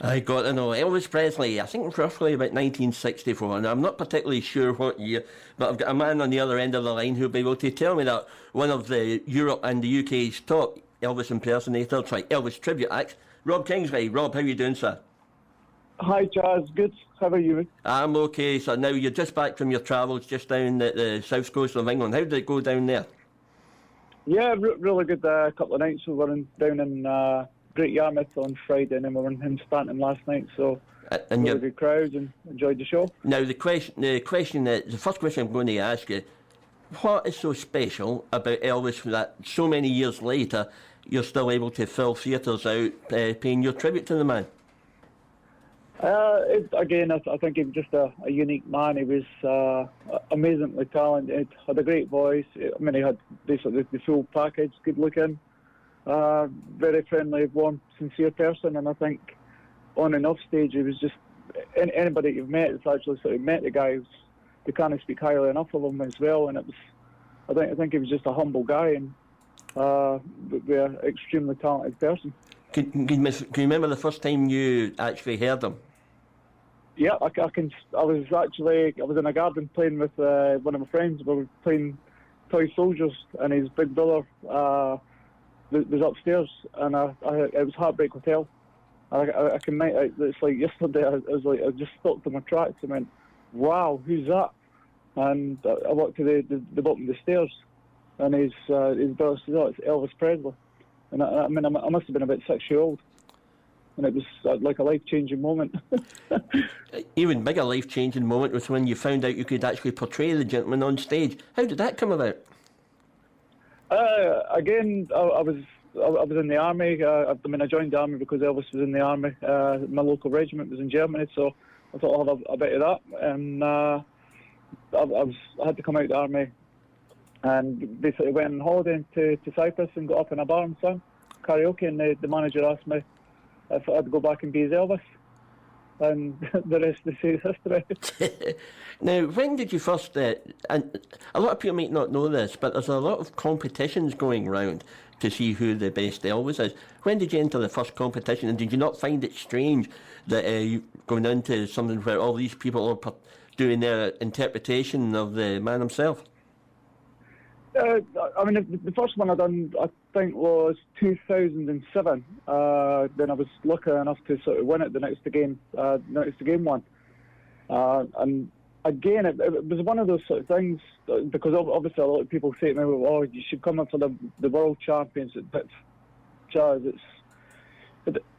I got to know Elvis Presley. I think roughly about 1964, and I'm not particularly sure what year, but I've got a man on the other end of the line who'll be able to tell me that one of the Europe and the UK's top Elvis impersonators, sorry, Elvis tribute acts, Rob Kingsley. Rob, how are you doing, sir? Hi, Chaz. Good. How are you? I'm okay. So now you're just back from your travels, just down at the south coast of England. How did it go down there? Yeah, really good. Couple of nights we were down in Great Yarmouth on Friday, and then we were in Stanton last night. So And really good crowds and enjoyed the show. now the first question I'm going to ask you: what is so special about Elvis that so many years later you're still able to fill theatres out, paying your tribute to the man? I think he was just a unique man. He was amazingly talented, had a great voice. I mean, he had basically the full package, good looking, very friendly, warm, sincere person. And I think on and off stage, he was just, anybody you've met, it's actually sort of met the guy, they can't speak highly enough of him as well. And it was, I think he was just a humble guy and an extremely talented person. Can you remember the first time you actually heard him? Yeah, I can. I was in a garden playing with one of my friends. We were playing toy soldiers, and his big brother was upstairs, and it was Heartbreak Hotel. I can. It's like yesterday. I just stopped in my tracks and went, "Wow, who's that?" And I walked to the bottom of the stairs, and his brother said, "Oh, it's Elvis Presley." And I mean, I must have been about 6 years old. And it was like a life-changing moment. Even bigger life-changing moment was when you found out you could actually portray the gentleman on stage. How did that come about? Again, I was in the army. I joined the army because Elvis was in the army. My local regiment was in Germany, so I thought I'd have a bit of that. And I had to come out of the army and basically went on holiday to Cyprus and got up in a bar and sang karaoke. And the manager asked me if I'd go back and be as Elvis, and the rest of the history. Now, when did you first, and a lot of people might not know this, but there's a lot of competitions going round to see who the best Elvis is. When did you enter the first competition, and did you not find it strange that you going into something where all these people are doing their interpretation of the man himself? I mean, the first one I done, I think, was 2007. Then I was lucky enough to sort of win it the next game one. And again, it was one of those sort of things, because obviously a lot of people say to me, "Well, oh, you should come up for the world champions." But Chaz,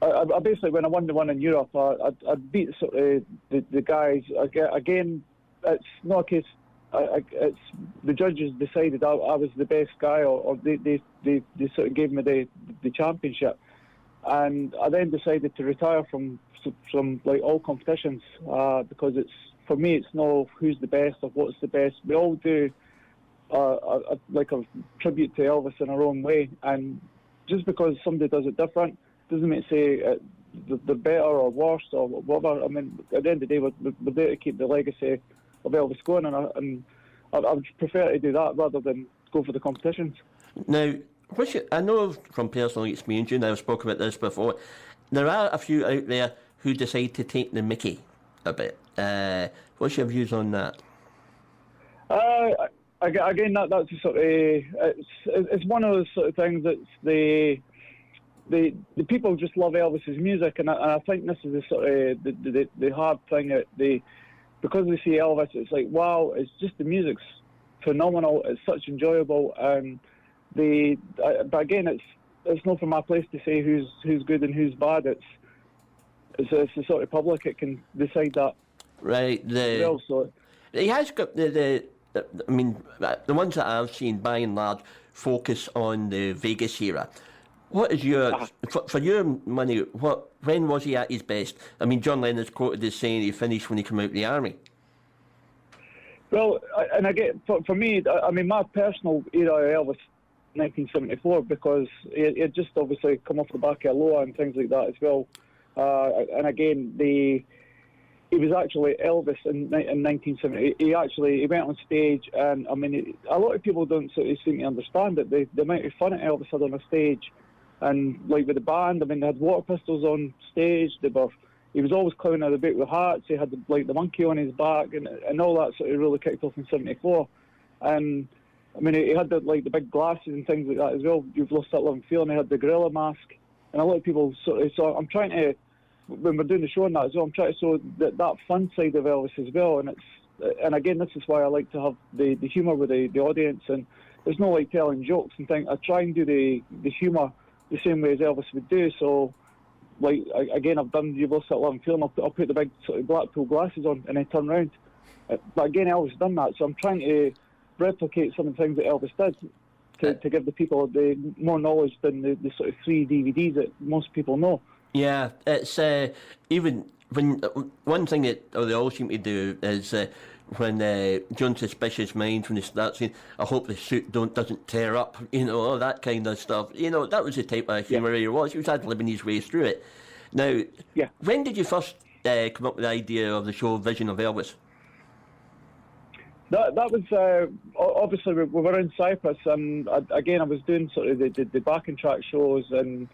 I basically, when I won the one in Europe, I beat sort of the guys. Again, it's not a case. It's the judges decided I was the best guy, or they sort of gave me the championship, and I then decided to retire from like all competitions because for me it's not who's the best or what's the best. We all do like a tribute to Elvis in our own way, and just because somebody does it different doesn't mean to say they're better or worse or whatever. I mean, at the end of the day, we're there to keep the legacy of Elvis going, and I would prefer to do that rather than go for the competitions. Now, I know from personal experience, and I've spoken about this before, there are a few out there who decide to take the mickey a bit. What's your views on that? Again, that's a sort of it's one of those sort of things that's the people just love Elvis's music, and I think this is the sort of the hard thing that because they see Elvis, it's like, wow, it's just the music's phenomenal. It's such enjoyable, and but again, it's not for my place to say who's good and who's bad. It's the sort of public that can decide that. Right. He has got the ones that I've seen by and large focus on the Vegas era. What is for your money? When was he at his best? I mean, John Lennon's quoted as saying he finished when he came out of the army. Well, and again, for me, I mean, my personal era of Elvis, 1974, because he had just obviously come off the back of Aloha and things like that as well. And again, he was actually Elvis in 1970. He went on stage, and I mean, a lot of people don't sort of seem to understand it. The amount of fun that Elvis had on a stage. And like with the band, I mean, they had water pistols on stage. They were he was always clowning out about with hats. He had the monkey on his back, and all that sort of really kicked off in '74. And I mean, he had the big glasses and things like that as well. You've Lost That Love and Feeling. He had the gorilla mask, and a lot of people sort of. So I'm trying to, when we're doing the show and that as well, I'm trying to show that fun side of Elvis as well. And again, this is why I like to have the humour with the audience, and there's no like telling jokes and things. I try and do the humour the same way as Elvis would do. So, like, again, I've done You've Lost That Love and Feeling. I'll put the big sort of Blackpool glasses on and then turn round. But again, Elvis done that, so I'm trying to replicate some of the things that Elvis did to give the people the more knowledge than the sort of 3 DVDs that most people know. Yeah, it's even when one thing that they all seem to do is when John Suspicious Minds, when they start saying, "I hope the suit doesn't tear up," all that kind of stuff. That was the type of humour he was. He was ad-libbing his way through it. Now, when did you first come up with the idea of the show Vision of Elvis? That was obviously we were in Cyprus, and I was doing sort of the backing track shows, and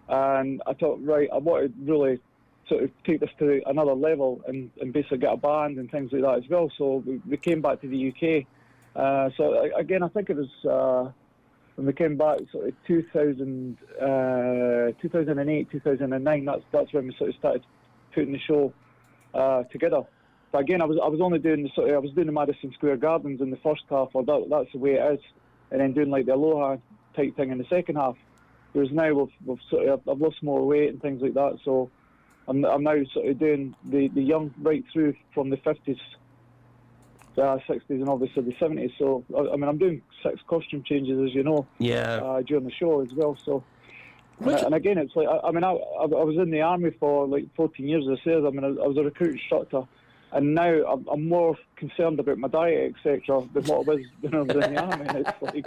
I thought, right, I wanted to really sort of take this to another level and basically get a band and things like that as well. So we came back to the UK. So again, I think it was when we came back, sort of 2008, 2009. That's when we sort of started putting the show together. But again, I was only doing I was doing the Madison Square Gardens in the first half, or that's the way it is, and then doing like the Aloha type thing in the second half. Whereas now I've lost more weight and things like that, so I'm now sort of doing the young right through from the 50s, 60s, and obviously the 70s. So I mean, I'm doing 6 costume changes, as you know, during the show as well. So. And again, it's like I was in the army for like 14 years, as I said. I mean, I was a recruit instructor. And now I'm more concerned about my diet, etc., than what I was when I was in the army. And it's like,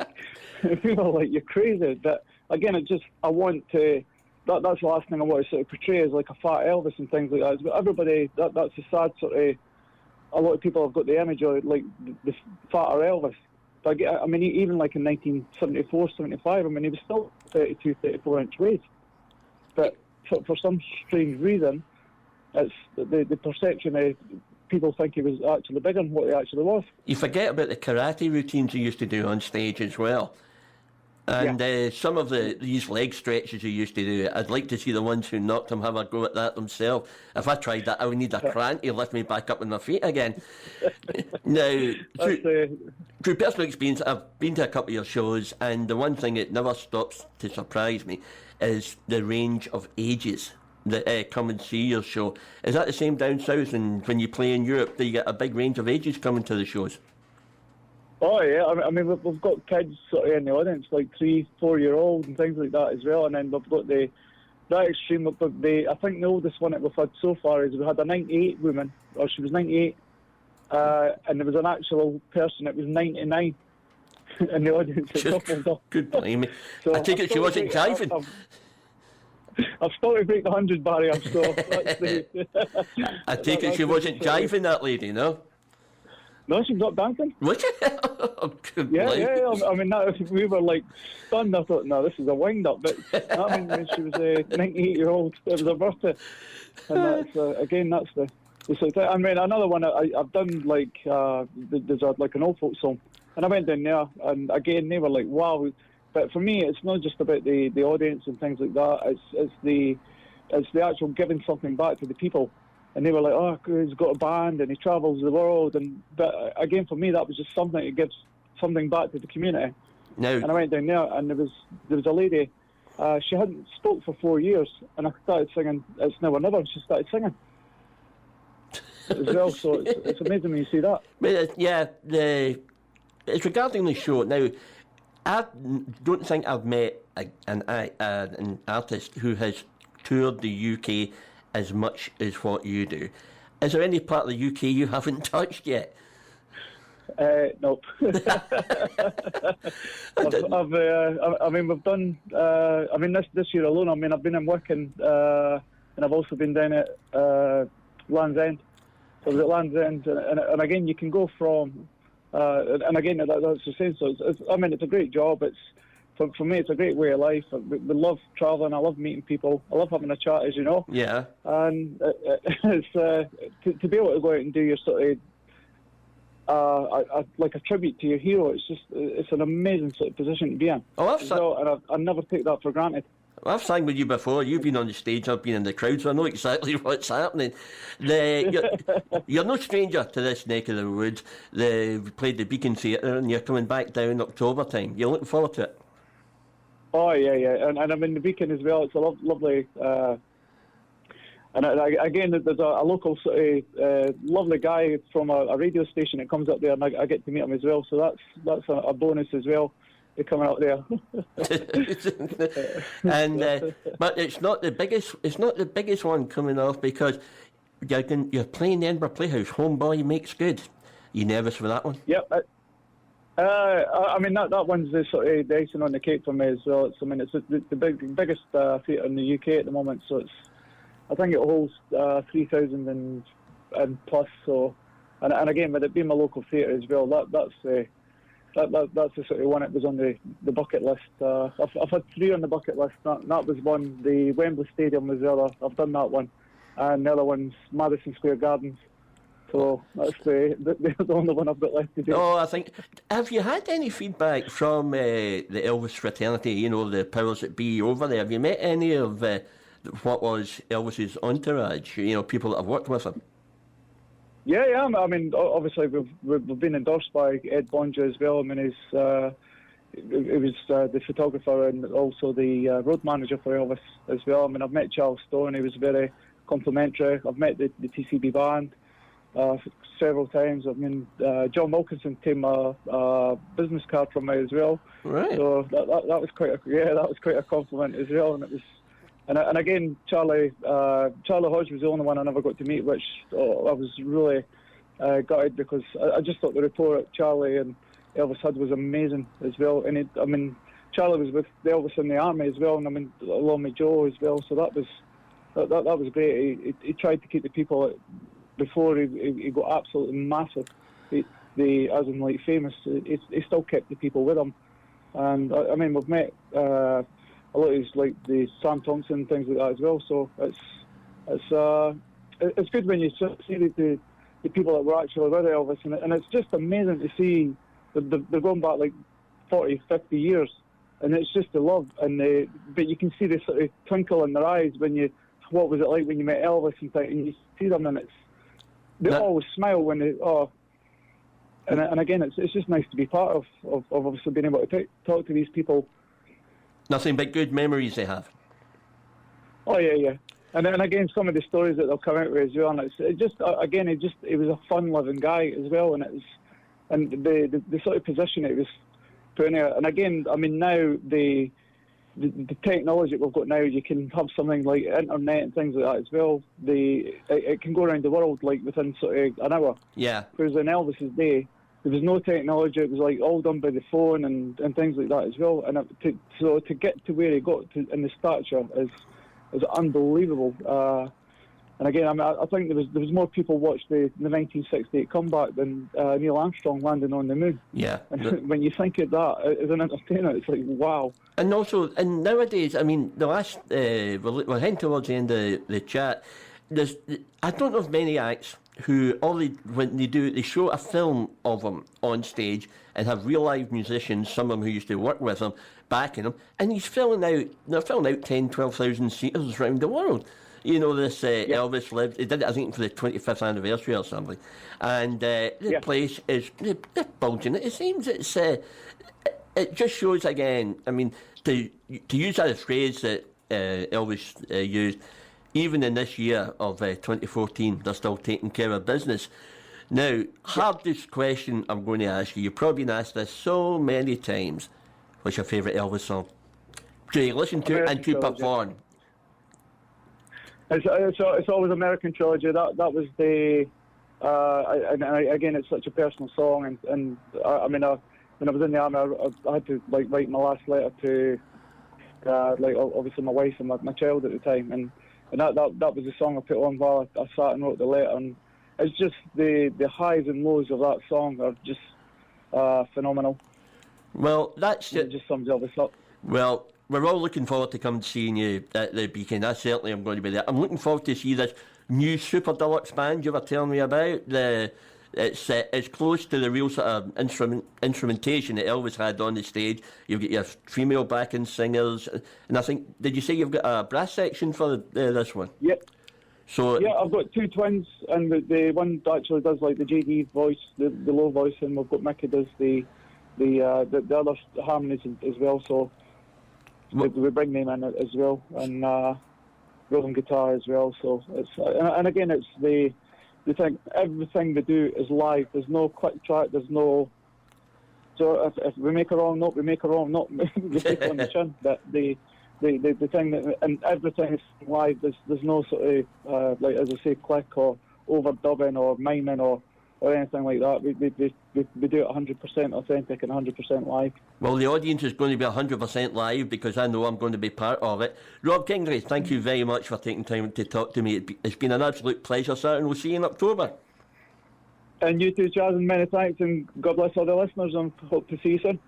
people are like, you're crazy. But again, I want to, that's the last thing I want to sort of portray as like a fat Elvis and things like that. But everybody, that's a sad sort of, a lot of people have got the image of like the fatter Elvis. But I mean, even like in 1974, 75, I mean, he was still 32, 34-inch waist. But for some strange reason, it's the perception of people think he was actually bigger than what he actually was. You forget about the karate routines he used to do on stage as well. And some of these leg stretches he used to do, I'd like to see the ones who knocked him have a go at that themselves. If I tried that, I would need a crank to lift me back up on my feet again. Now, through personal experience, I've been to a couple of your shows, and the one thing that never stops to surprise me is the range of ages that come and see your show. Is that the same down south? And when you play in Europe, do you get a big range of ages coming to the shows? Oh yeah, I mean we've got kids sort of in the audience, like 3-4-year-olds and things like that as well. And then we've got that extreme. I think the oldest one that we've had so far is we had a 98 woman, or she was 98, and there was an actual person that was 99 in the audience. Good blimey. So I take it she wasn't jiving. I've still to break the 100 barrier, so I take it she wasn't jiving, that lady, no? No, she's not dancing. Was she? Oh, yeah. I mean, we were like stunned. I thought, no, this is a wind-up. But I mean, when she was a 98-year-old, it was her birthday. And that's, again, that's the sort of thing. I mean, another one, I've done like, there's like an old folk song. And I went down there, and again, they were like, wow. But for me, it's not just about the audience and things like that. It's the actual giving something back to the people. And they were like, oh, he's got a band and he travels the world. But again, for me, that was just something that gives something back to the community. No. And I went down there, and there was a lady. She hadn't spoke for 4 years, and I started singing "It's Now or Never," and she started singing as well. So it's amazing when you see that. But it's regarding the show now. I don't think I've met an artist who has toured the UK as much as what you do. Is there any part of the UK you haven't touched yet? Nope. I mean, we've done. I mean, this year alone. I mean, I've been in Wicken, and I've also been down at Land's End. So I was at Land's End, and again, you can go from. And again, that's the same. So I mean, it's a great job. for me, it's a great way of life. We love travelling. I love meeting people. I love having a chat, as you know. Yeah. And it's to be able to go out and do your sort of like a tribute to your hero. It's an amazing sort of position to be in. Oh, and I never take that for granted. I've sang with you before. You've been on the stage, I've been in the crowd, so I know exactly what's happening. You're no stranger to this neck of the woods. You played the Beacon Theatre and you're coming back down October time. You're looking forward to it? Oh, yeah. And I'm in the Beacon as well. It's a lovely... and again, there's a local sort of lovely guy from a radio station that comes up there, and I get to meet him as well. So that's a bonus as well. They're coming out there. And but it's not the biggest. It's not the biggest one coming off because you're playing the Edinburgh Playhouse. Homeboy makes good. You nervous for that one? Yep. I mean that one's the sort of the icing on the cake for me as well. It's the biggest theatre in the UK at the moment. So I think it holds 3,000 and plus. So and again, with it being my local theatre as well, that's the sort of one that was on the bucket list. I've had 3 on the bucket list. That was one. The Wembley Stadium was the other. I've done that one. And the other one's Madison Square Gardens. So that's the only one I've got left to do. Oh, I think. Have you had any feedback from the Elvis fraternity, you know, the powers that be over there? Have you met any of what was Elvis's entourage, you know, people that have worked with him? Yeah. I mean, obviously we've been endorsed by Ed Bonja as well. I mean, he was the photographer and also the road manager for Elvis as well. I mean, I've met Charles Stone. He was very complimentary. I've met the TCB band several times. I mean, John Wilkinson came a business card from me as well. Right. So that was quite a compliment as well, and it was. And again, Charlie Hodge was the only one I never got to meet, which I was really gutted because I just thought the rapport that Charlie and Elvis had was amazing as well. And Charlie was with Elvis in the army as well, and I mean along with Joe as well. So that was great. He tried to keep the people before he got absolutely massive. As in like famous, he still kept the people with him. And I mean we've met. A lot of like the Sam Thompson and things like that as well. So it's good when you see the people that were actually with Elvis, and it's just amazing to see they're going back like 40, 50 years, and it's just the love but you can see the sort of twinkle in their eyes what was it like when you met Elvis and you see them and they always smile when they and again it's just nice to be part of obviously being able to talk to these people. Nothing but good memories they have. Oh yeah. And again, some of the stories that they'll come out with as well. And he was a fun-loving guy as well, and the sort of position it was putting out. And again, I mean now the technology that we've got now, you can have something like internet and things like that as well. It can go around the world like within sort of an hour. Yeah. Whereas in Elvis's day, there was no technology. It was like all done by the phone and things like that as well. And to get to where he got to in the stature is unbelievable. And again, I mean, I think there was more people watched the 1968 comeback than Neil Armstrong landing on the moon. Yeah. And when you think of that as an entertainer, it's like wow. And also, and nowadays, I mean, the last we're heading towards the end of the chat. I don't know of many acts who when they show a film of them on stage and have real live musicians, some of them who used to work with him, backing him, and they're filling out 10, 12,000 seaters around the world. You know, this Elvis lived, he did it I think for the 25th anniversary or something, and the place is they're bulging. It seems it just shows again, I mean, to use that phrase that Elvis used, even in this year of 2014, they're still taking care of business. Now, hardest question I'm going to ask you, you've probably been asked this so many times, what's your favourite Elvis song? Do you listen to it and to perform? It's always American Trilogy. That was the... again, it's such a personal song, and I mean, when I was in the army, I had to like write my last letter to, like obviously my wife and my child at the time, and that was the song I put on while I sat and wrote the letter, and it's just the highs and lows of that song are just phenomenal. Well, it just sums Elvis up. Well, we're all looking forward to come seeing you at the Beacon. I certainly am going to be there. I'm looking forward to see this new super deluxe band you were telling me about. It's close to the real sort of instrumentation that Elvis had on the stage. You've got your female backing singers, and I think, did you say you've got a brass section for this one? Yep. So yeah, I've got two twins, and the one actually does like the JD voice, the low voice, and we've got Mickey does the other harmonies as well. So we bring them in as well, and rhythm guitar as well. So it's and again, it's the thing. Everything they do is live. There's no click track. There's no. So if we make a wrong note, we make a wrong note. We take it on the chin. But the thing that, and everything is live. There's no sort of like, as I say, click or overdubbing or miming or anything like that. We do it 100% authentic and 100% live. Well, the audience is going to be 100% live because I know I'm going to be part of it. Rob Kingsley, thank you very much for taking time to talk to me. It's been an absolute pleasure, sir, and we'll see you in October. And you too, Chaz, and many thanks, and God bless all the listeners, and hope to see you soon.